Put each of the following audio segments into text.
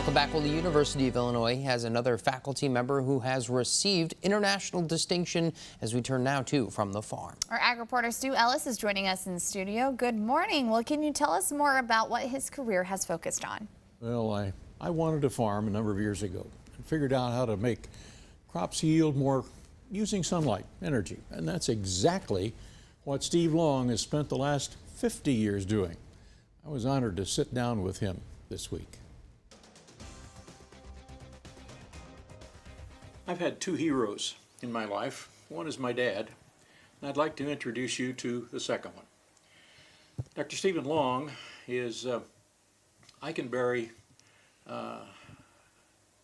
Welcome back. Well, the University of Illinois has another faculty member who has received international distinction as we turn now to From the Farm. Our ag reporter Stu Ellis is joining us in the studio. Good morning. Well, can you tell us more about what his career has focused on? Well, I wanted to farm a number of years ago and figured out how to make crops yield more using sunlight, energy. And that's exactly what Steve Long has spent the last 50 years doing. I was honored to sit down with him this week. I've had two heroes in my life. One is my dad, and I'd like to introduce you to the second one. Dr. Stephen Long is Eikenberry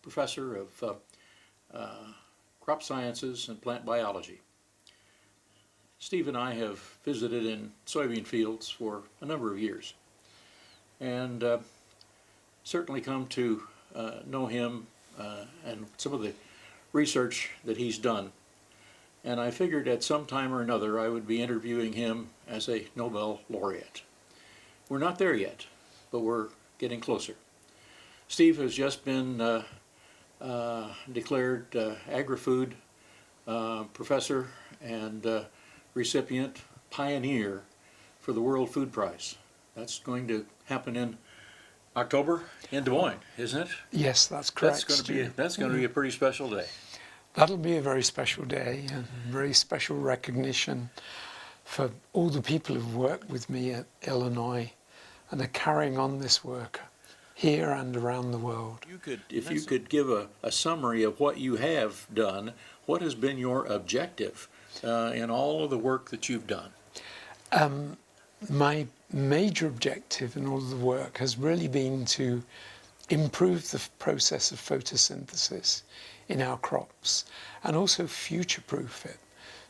professor of crop sciences and plant biology. Steve and I have visited in soybean fields for a number of years, and certainly come to know him and some of the research that he's done. And I figured at some time or another I would be interviewing him as a Nobel laureate. We're not there yet, but we're getting closer. Steve has just been declared agri-food professor and recipient pioneer for the World Food Prize. That's going to happen in October in Des Moines, isn't it? Yes, that's correct. That's going to be a pretty special day. That'll be a very special day and very special recognition for all the people who've worked with me at Illinois and are carrying on this work here and around the world. If you could give a summary of what you have done, what has been your objective in all of the work that you've done? My major objective in all of the work has really been to improve the process of photosynthesis in our crops and also future-proof it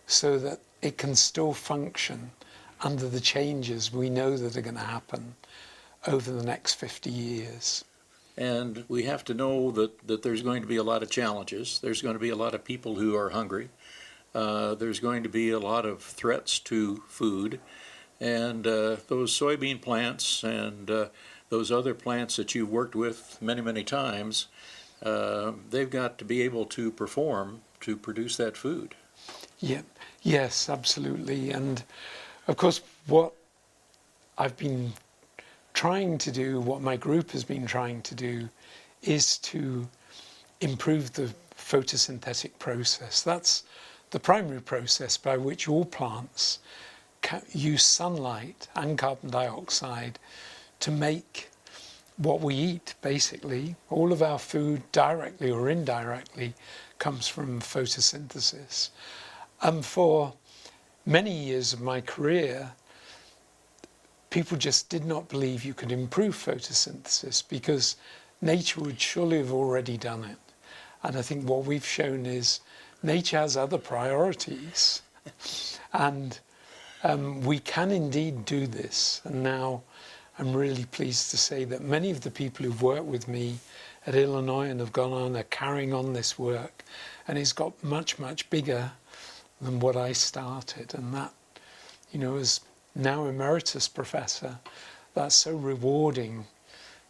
so that it can still function under the changes we know that are going to happen over the next 50 years. And we have to know that there's going to be a lot of challenges. There's going to be a lot of people who are hungry. There's going to be a lot of threats to food. And those soybean plants and those other plants that you've worked with many, many times, they've got to be able to perform to produce that food. Yeah, yes, absolutely. And of course, what I've been trying to do, what my group has been trying to do, is to improve the photosynthetic process. That's the primary process by which all plants use sunlight and carbon dioxide to make what we eat, basically. All of our food, directly or indirectly, comes from photosynthesis. For many years of my career, people just did not believe you could improve photosynthesis because nature would surely have already done it. And I think what we've shown is nature has other priorities. And we can indeed do this. And now I'm really pleased to say that many of the people who've worked with me at Illinois and have gone on are carrying on this work. And it's got much, much bigger than what I started. And that, you know, as now emeritus professor, that's so rewarding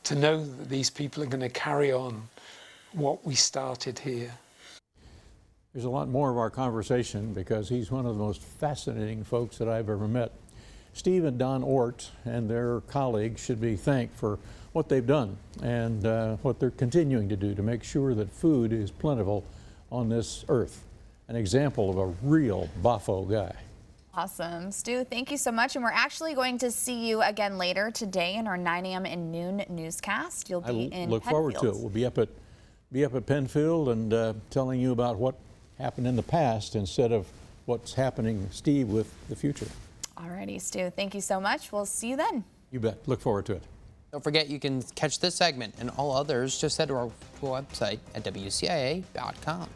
to know that these people are going to carry on what we started here. There's a lot more of our conversation because he's one of the most fascinating folks that I've ever met. Steve and Don Ort and their colleagues should be thanked for what they've done and what they're continuing to do to make sure that food is plentiful on this earth. An example of a real boffo guy. Awesome. Stu, thank you so much. And we're actually going to see you again later today in our 9 a.m. and noon newscast. You'll be in look forward to it. We'll be up at Penfield and telling you about what happened in the past instead of what's happening, Steve, with the future. Alrighty, Stu. Thank you so much. We'll see you then. You bet. Look forward to it. Don't forget, you can catch this segment and all others. Just head to our website at WCIA.com.